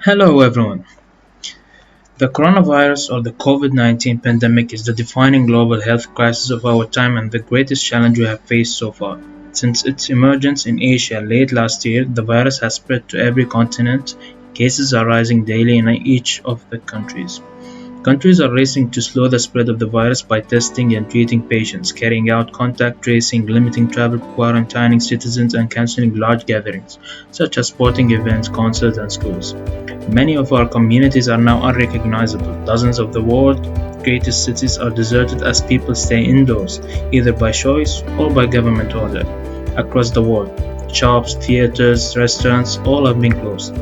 Hello everyone. The coronavirus or the COVID-19 pandemic is the defining global health crisis of our time and the greatest challenge we have faced so far. Since its emergence in Asia late last year, the virus has spread to every continent. Cases are rising daily in each of the countries. Countries are racing to slow the spread of the virus by testing and treating patients, carrying out contact tracing, limiting travel, quarantining citizens, and canceling large gatherings, such as sporting events, concerts, and schools. Many of our communities are now unrecognizable. Dozens of the world's greatest cities are deserted as people stay indoors, either by choice or by government order. Across the world, shops, theaters, restaurants, all have been closed.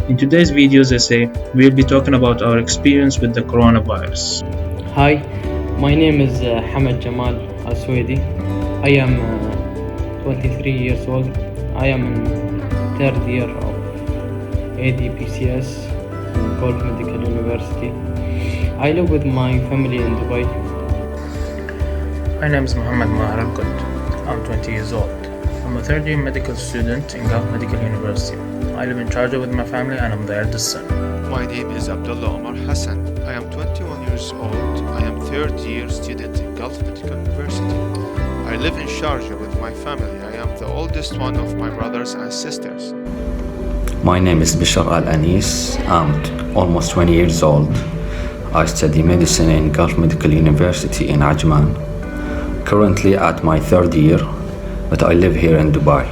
In today's video's essay, we'll be talking about our experience with the coronavirus. Hi, my name is Hamad Jamal Al Swedi. I am 23 years old. I am in third year of ADPCS in Gulf Medical University. I live with my family in Dubai. My name is Muhammad Mahar Al-Qut. I'm 20 years old. I'm a third year medical student in Gulf Medical University. I live in Sharjah with my family and I'm the eldest son. My name is Abdullah Omar Hassan. I am 21 years old. I am third year student in Gulf Medical University. I live in Sharjah with my family. I am the oldest one of my brothers and sisters. My name is Bishar Al Anis. I'm almost 20 years old. I study medicine in Gulf Medical University in Ajman. Currently at my third year, but I live here in Dubai.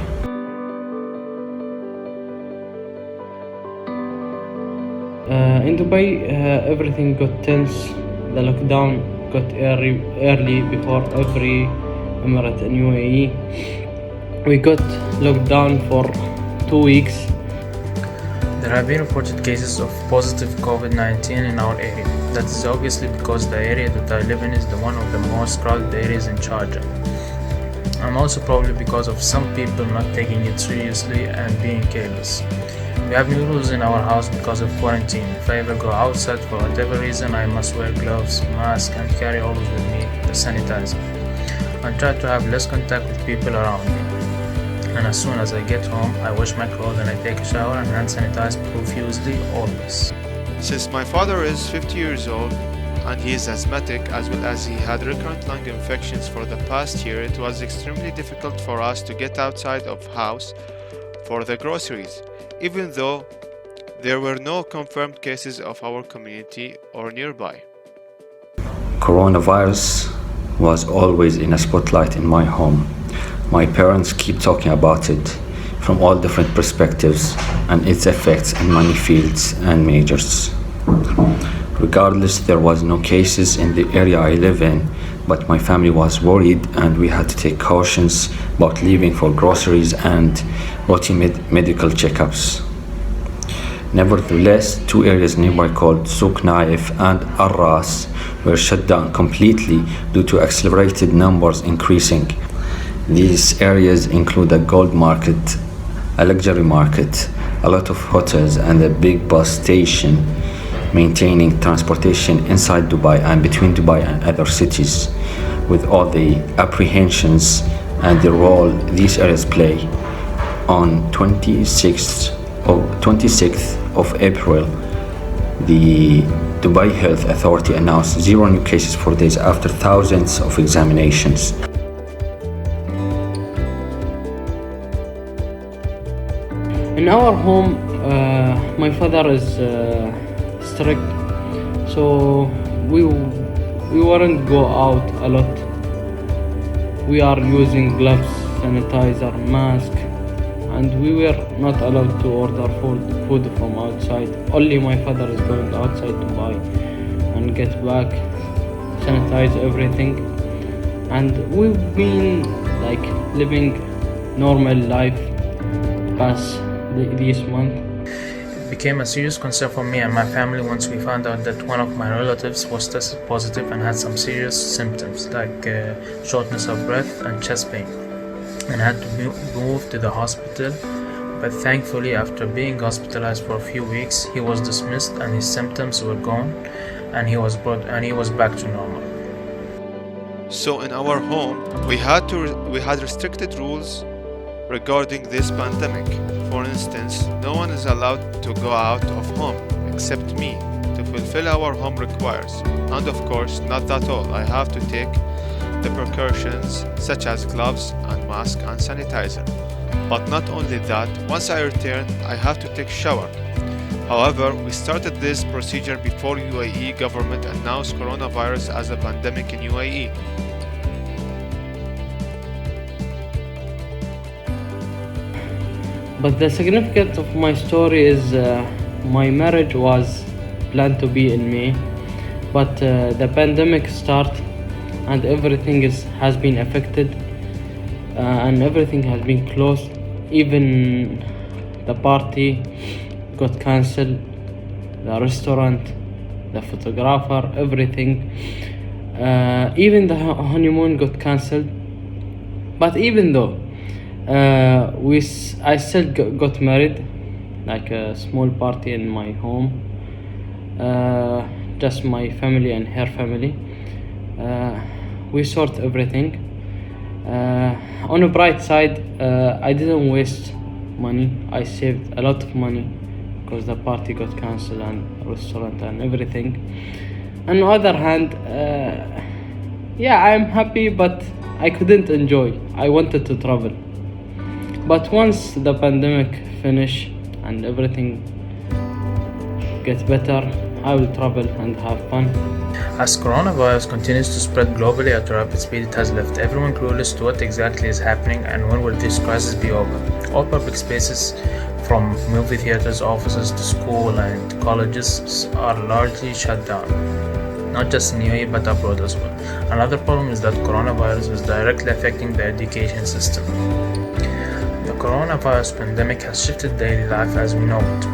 In Dubai, everything got tense. The lockdown got early before every emirate in UAE. We got locked down for 2 weeks. There have been reported cases of positive COVID-19 in our area. That is obviously because the area that I live in is the one of the most crowded areas in Sharjah. And also probably because of some people not taking it seriously and being careless. We have new rules in our house because of quarantine. If I ever go outside for whatever reason, I must wear gloves, mask, and carry always with me the sanitizer. I try to have less contact with people around me. And as soon as I get home, I wash my clothes and I take a shower and hand sanitize profusely always. Since my father is 50 years old and he is asthmatic as well as he had recurrent lung infections for the past year, it was extremely difficult for us to get outside of house for the groceries, even though there were no confirmed cases of our community or nearby. Coronavirus was always in a spotlight in my home. My parents keep talking about it from all different perspectives and its effects in many fields and majors. Regardless, there was no cases in the area I live in, but my family was worried and we had to take cautions about leaving for groceries and routine medical checkups. Nevertheless, two areas nearby called Souk Naif and Arras were shut down completely due to accelerated numbers increasing. These areas include a gold market, a luxury market, a lot of hotels and a big bus station maintaining transportation inside Dubai and between Dubai and other cities. With all the apprehensions and the role these areas play, on 26th of April, the Dubai Health Authority announced 0 new cases for days after thousands of examinations. In our home, my father is strict, so we wouldn't go out a lot. We are using gloves, sanitizer, mask, and we were not allowed to order food from outside. Only my father is going outside to buy and get back, sanitize everything, and we've been like living normal life past this month. It became a serious concern for me and my family once we found out that one of my relatives was tested positive and had some serious symptoms like shortness of breath and chest pain, and had to be moved to the hospital. But thankfully, after being hospitalized for a few weeks, he was dismissed and his symptoms were gone, and he was back to normal. So in our home, we had restricted rules regarding this pandemic. For instance, no one is allowed to go out of home except me to fulfill our home requires. And of course, not that all. I have to take the precautions such as gloves and mask and sanitizer. But not only that, once I return, I have to take shower. However, we started this procedure before UAE government announced coronavirus as a pandemic in UAE. But the significance of my story is my marriage was planned to be in May, but the pandemic started and everything has been affected and everything has been closed. Even the party got cancelled, the restaurant, the photographer, everything. Even the honeymoon got cancelled. But even though I still got married, like a small party in my home, just my family and her family. We sort everything. On a bright side, I didn't waste money. I saved a lot of money because the party got cancelled and restaurant and everything. On the other hand, yeah, I'm happy, but I couldn't enjoy. I wanted to travel. But once the pandemic finish and everything gets better, I will travel and have fun. As coronavirus continues to spread globally at a rapid speed, it has left everyone clueless to what exactly is happening and when will this crisis be over. All public spaces, from movie theaters, offices to school and colleges, are largely shut down. Not just in UAE but abroad as well. Another problem is that coronavirus is directly affecting the education system. The coronavirus pandemic has shifted daily life as we know it.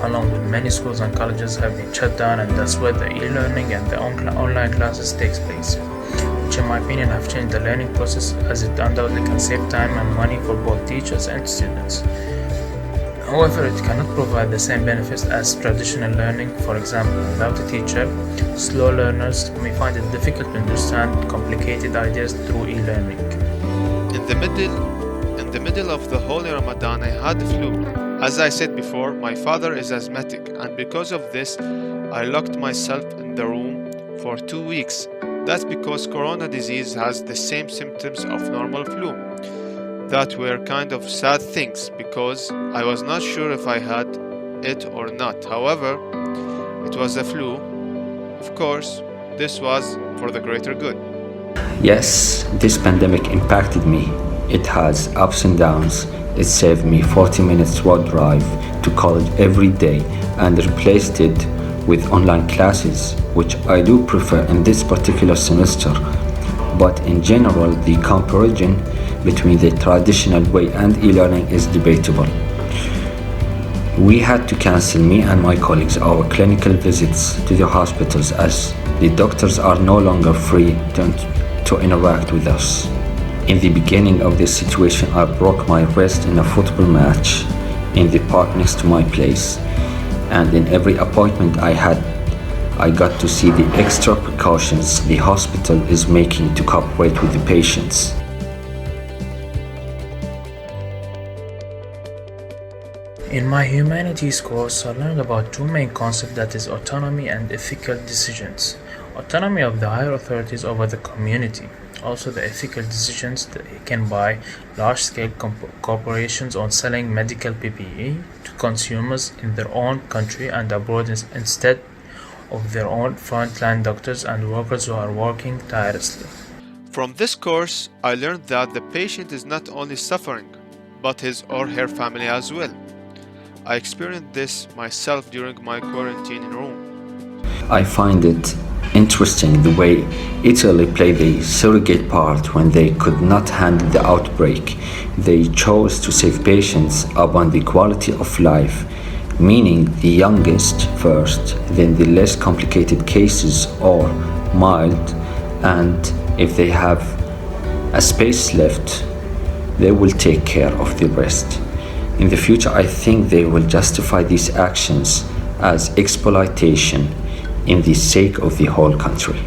Along with many schools and colleges have been shut down, and that's where the e-learning and the online classes takes place, which in my opinion have changed the learning process as it undoubtedly can save time and money for both teachers and students. However, it cannot provide the same benefits as traditional learning. For example, without a teacher, slow learners may find it difficult to understand complicated ideas through e-learning. In the middle of the Holy Ramadan, I had the flu. As I said before, my father is asthmatic, and because of this, I locked myself in the room for 2 weeks. That's because corona disease has the same symptoms of normal flu. That were kind of sad things because I was not sure if I had it or not. However, it was a flu. Of course, this was for the greater good. Yes, this pandemic impacted me. It has ups and downs. It saved me 40 minutes road drive to college every day and replaced it with online classes, which I do prefer in this particular semester. But in general, the comparison between the traditional way and e-learning is debatable. We had to cancel, me and my colleagues, our clinical visits to the hospitals as the doctors are no longer free to interact with us. In the beginning of this situation, I broke my wrist in a football match in the park next to my place, and in every appointment I had, I got to see the extra precautions the hospital is making to cooperate with the patients. In my humanities course, I learned about two main concepts, that is autonomy and ethical decisions. Autonomy of the higher authorities over the community. Also the ethical decisions taken by large-scale corporations on selling medical PPE to consumers in their own country and abroad instead of their own frontline doctors and workers who are working tirelessly. From this course, I learned that the patient is not only suffering, but his or her family as well. I experienced this myself during my quarantine in Rome. I find it interesting the way Italy played a surrogate part when they could not handle the outbreak. They chose to save patients upon the quality of life, meaning the youngest first, then the less complicated cases or mild, and if they have a space left, they will take care of the rest. In the future, I think they will justify these actions as exploitation in the sake of the whole country.